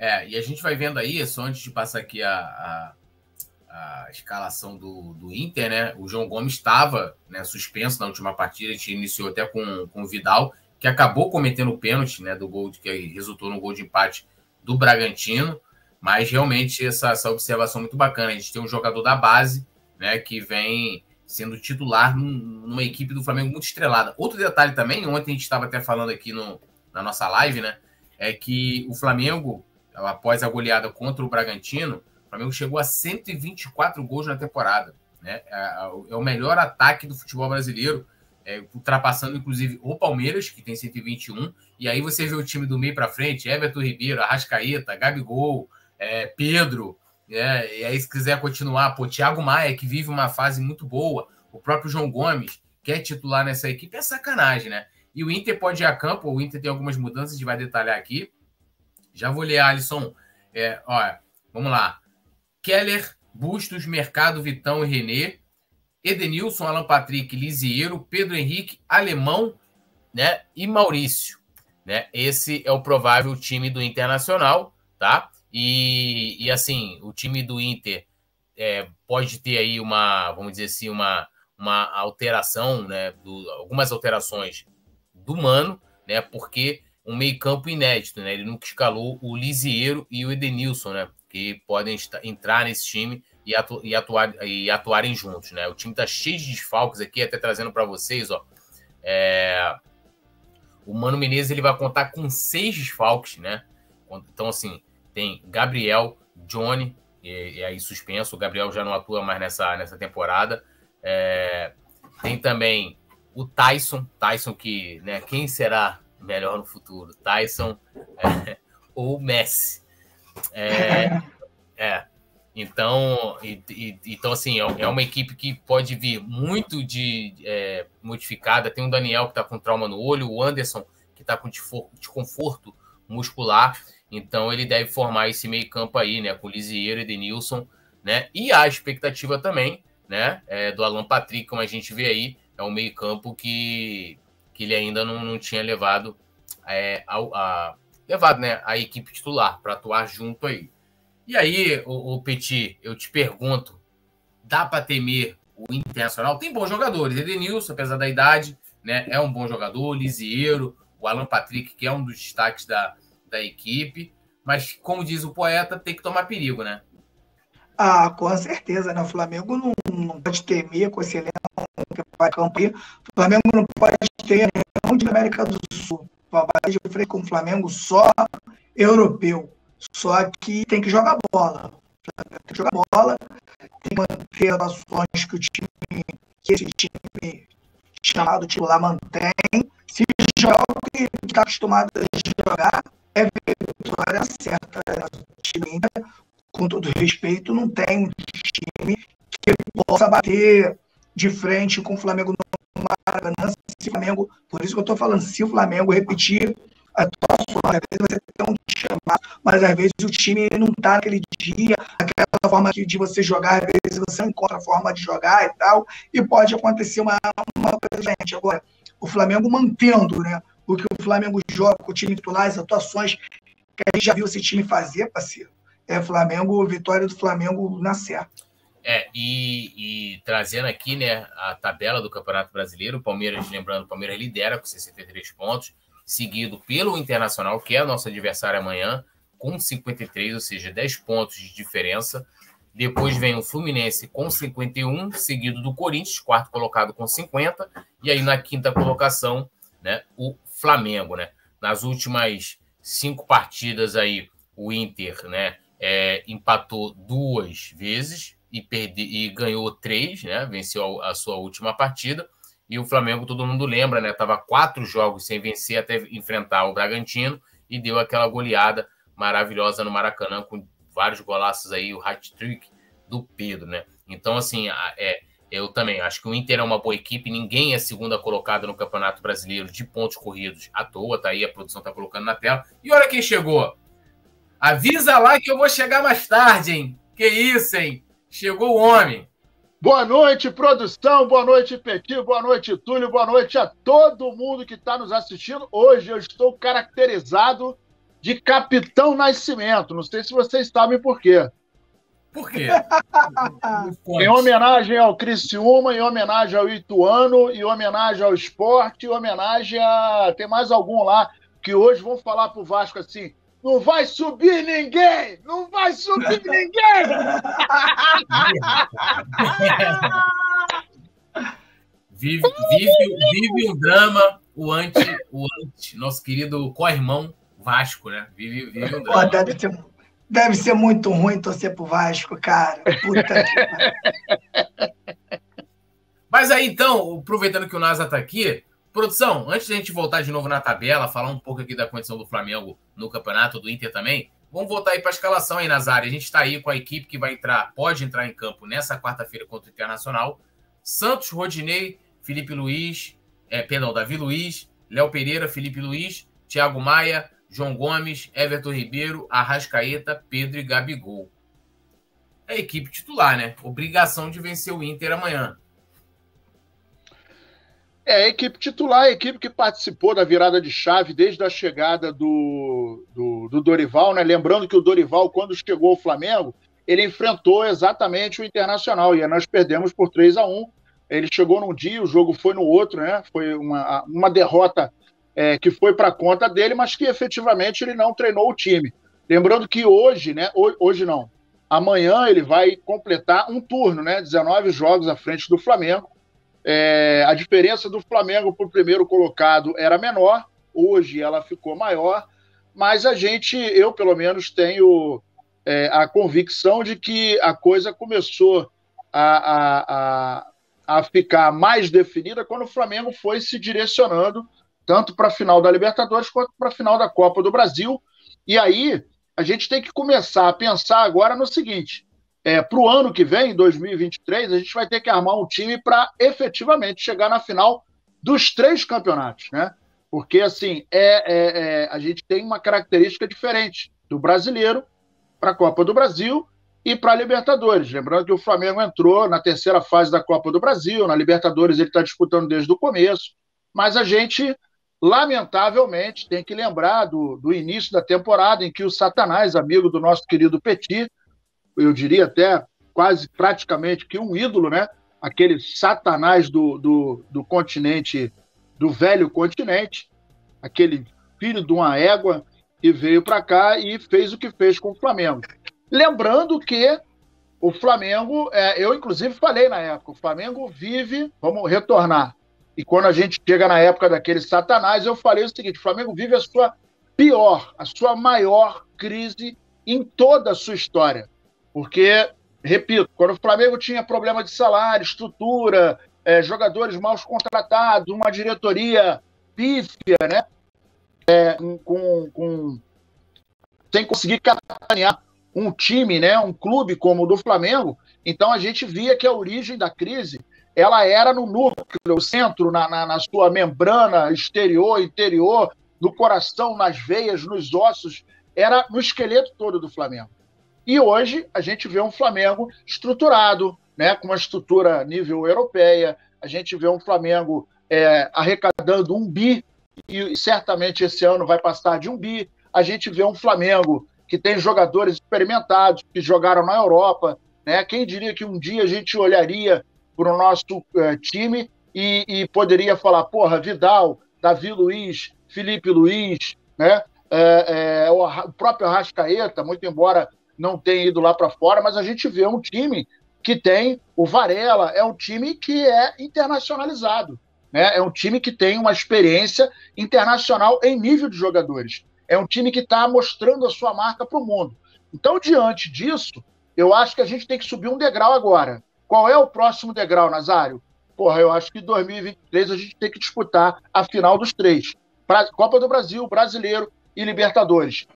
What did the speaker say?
E a gente vai vendo aí, só antes de passar aqui a escalação do Inter, né? O João Gomes estava, né, suspenso na última partida, a gente iniciou até com o Vidal, que acabou cometendo o pênalti, né, do gol que resultou no gol de empate do Bragantino, mas realmente essa observação muito bacana. A gente tem um jogador da base, né, que vem sendo titular numa equipe do Flamengo muito estrelada. Outro detalhe também, ontem a gente estava até falando aqui na nossa live, né, é que o Flamengo, após a goleada contra o Bragantino, o Flamengo chegou a 124 gols na temporada, né? É o melhor ataque do futebol brasileiro, ultrapassando inclusive o Palmeiras, que tem 121, e aí você vê o time do meio para frente, Everton Ribeiro, Arrascaeta, Gabigol, Pedro, e aí se quiser continuar, Thiago Maia, que vive uma fase muito boa, o próprio João Gomes, que é titular nessa equipe, é sacanagem, né? E o Inter pode ir a campo, o Inter tem algumas mudanças, a gente vai detalhar aqui. Já vou ler, Alisson. Vamos lá. Keller, Bustos, Mercado, Vitão e René, Edenilson, Alan Patrick, Lisiero, Pedro Henrique, Alemão, né, e Maurício. Né? Esse é o provável time do Internacional, tá? E assim, o time do Inter pode ter aí vamos dizer assim, uma alteração, né, algumas alterações do Mano, né, porque um meio-campo inédito, né? Ele nunca escalou o Lisiero e o Edenilson, né? Que podem entrar nesse time e atuarem juntos, né? O time tá cheio de desfalques aqui, até trazendo para vocês, ó. O Mano Menezes ele vai contar com 6 desfalques, né? Então, assim, tem Gabriel, Johnny, e aí suspenso. O Gabriel já não atua mais nessa temporada. Tem também o Tyson que, né? Quem será melhor no futuro, Tyson ou Messi? Então, assim, é uma equipe que pode vir muito modificada. Tem o Daniel que está com trauma no olho, o Anderson que está com desconforto muscular. Então, ele deve formar esse meio campo aí, né? Com Lisiero e Edenilson, né? E a expectativa também, né? Do Alan Patrick, como a gente vê aí, é um meio campo que ele ainda não tinha levado né, a equipe titular para atuar junto aí. E aí, o Petit, eu te pergunto, dá para temer o Internacional? Tem bons jogadores, Edenilson, apesar da idade, né, é um bom jogador, Lisiero, o Alan Patrick, que é um dos destaques da equipe, mas, como diz o poeta, tem que tomar perigo, né? Com certeza, né? O Flamengo não pode temer com esse elenco que vai campear. O Flamengo não pode ter nenhum de América do Sul. Vai de frente com o Flamengo só europeu. Só que tem que jogar bola. Tem que jogar bola, tem que manter as ações que esse time chamado titular mantém. Se joga o que está acostumado a jogar, é vitória certa. O time, com todo respeito, não tem um time que possa bater de frente com o Flamengo no Maracanã. Se o Flamengo, por isso que eu estou falando, se o Flamengo repetir a atuação, às vezes você tem um chamado, mas às vezes o time não está naquele dia, aquela forma de você jogar, às vezes você não encontra a forma de jogar e tal, e pode acontecer uma coisa diferente. Agora, o Flamengo mantendo, né, o que o Flamengo joga com o time titular, as atuações que a gente já viu esse time fazer, parceiro, Flamengo, vitória do Flamengo na certa. E trazendo aqui, né, a tabela do Campeonato Brasileiro, o Palmeiras, lembrando, o Palmeiras lidera com 63 pontos, seguido pelo Internacional, que é nosso adversário amanhã, com 53, ou seja, 10 pontos de diferença. Depois vem o Fluminense com 51, seguido do Corinthians, quarto colocado com 50, e aí na quinta colocação, né, o Flamengo, né? Nas últimas 5 partidas aí, o Inter, né, empatou 2 vezes e ganhou 3, né? Venceu a sua última partida. E o Flamengo, todo mundo lembra, né? Estava 4 jogos sem vencer até enfrentar o Bragantino e deu aquela goleada maravilhosa no Maracanã com vários golaços aí, o hat-trick do Pedro, né? Então, assim, eu também acho que o Inter é uma boa equipe, ninguém é segunda colocada no Campeonato Brasileiro de pontos corridos à toa, tá aí, a produção tá colocando na tela. E olha quem chegou! Avisa lá que eu vou chegar mais tarde, hein? Que isso, hein? Chegou o homem! Boa noite, produção, boa noite, Petit, boa noite, Túlio, boa noite a todo mundo que está nos assistindo. Hoje eu estou caracterizado de Capitão Nascimento. Não sei se vocês sabem por quê. Por quê? Em homenagem ao Criciúma, em homenagem ao Ituano, em homenagem ao Sport, em homenagem a... Tem mais algum lá que hoje vão falar pro Vasco assim: não vai subir ninguém! Não vai subir ninguém! Vive um drama o nosso querido co-irmão Vasco, né? Vive um drama. Deve ser muito ruim torcer pro Vasco, cara. Puta que pariu. Mas aí, então, aproveitando que o Nasa tá aqui, produção, antes de a gente voltar de novo na tabela, falar um pouco aqui da condição do Flamengo no campeonato, do Inter também, vamos voltar aí para a escalação aí, Nazário. A gente está aí com a equipe que pode entrar em campo nessa quarta-feira contra o Internacional. Santos, Rodinei, Felipe Luiz, Davi Luiz, Léo Pereira, Felipe Luiz, Thiago Maia, João Gomes, Everton Ribeiro, Arrascaeta, Pedro e Gabigol. É a equipe titular, né? Obrigação de vencer o Inter amanhã. É a equipe titular, a equipe que participou da virada de chave desde a chegada do Dorival, né? Lembrando que o Dorival, quando chegou ao Flamengo, ele enfrentou exatamente o Internacional, e nós perdemos por 3-1. Ele chegou num dia, o jogo foi no outro, né? Foi uma derrota que foi para conta dele, mas que efetivamente ele não treinou o time. Lembrando que hoje, né? Hoje não. Amanhã ele vai completar um turno, né? 19 jogos à frente do Flamengo. A diferença do Flamengo para o primeiro colocado era menor, hoje ela ficou maior, mas eu pelo menos tenho a convicção de que a coisa começou a ficar mais definida quando o Flamengo foi se direcionando tanto para a final da Libertadores quanto para a final da Copa do Brasil. E aí a gente tem que começar a pensar agora no seguinte: para o ano que vem, 2023, a gente vai ter que armar um time para efetivamente chegar na final dos 3 campeonatos, né? Porque, assim, a gente tem uma característica diferente do brasileiro para a Copa do Brasil e para a Libertadores. Lembrando que o Flamengo entrou na terceira fase da Copa do Brasil, na Libertadores ele está disputando desde o começo, mas a gente, lamentavelmente, tem que lembrar do início da temporada em que o Satanás, amigo do nosso querido Petit, eu diria até quase praticamente que um ídolo, né? Aquele Satanás do continente, do velho continente, aquele filho de uma égua que veio para cá e fez o que fez com o Flamengo. Lembrando que o Flamengo, eu inclusive falei na época, o Flamengo vive, vamos retornar, e quando a gente chega na época daquele Satanás, eu falei o seguinte: o Flamengo vive a sua maior crise em toda a sua história. Porque, repito, quando o Flamengo tinha problema de salário, estrutura, jogadores mal contratados, uma diretoria pífia, né? Sem conseguir capitanear um time, né? Um clube como o do Flamengo, então a gente via que a origem da crise ela era no núcleo, no centro, na sua membrana exterior, interior, no coração, nas veias, nos ossos, era no esqueleto todo do Flamengo. E hoje a gente vê um Flamengo estruturado, né, com uma estrutura nível europeia. A gente vê um Flamengo arrecadando 1 bi, e certamente esse ano vai passar de 1 bi. A gente vê um Flamengo que tem jogadores experimentados, que jogaram na Europa, né? Quem diria que um dia a gente olharia para o nosso time e poderia falar: porra, Vidal, Davi Luiz, Felipe Luiz, né? O próprio Arrascaeta, muito embora não tem ido lá para fora, mas a gente vê um time que tem o Varela, é um time que é internacionalizado, né? É um time que tem uma experiência internacional em nível de jogadores. É um time que está mostrando a sua marca para o mundo. Então, diante disso, eu acho que a gente tem que subir um degrau agora. Qual é o próximo degrau, Nazário? Porra, eu acho que em 2023 a gente tem que disputar a final dos 3. Copa do Brasil, Brasileiro e Libertadores.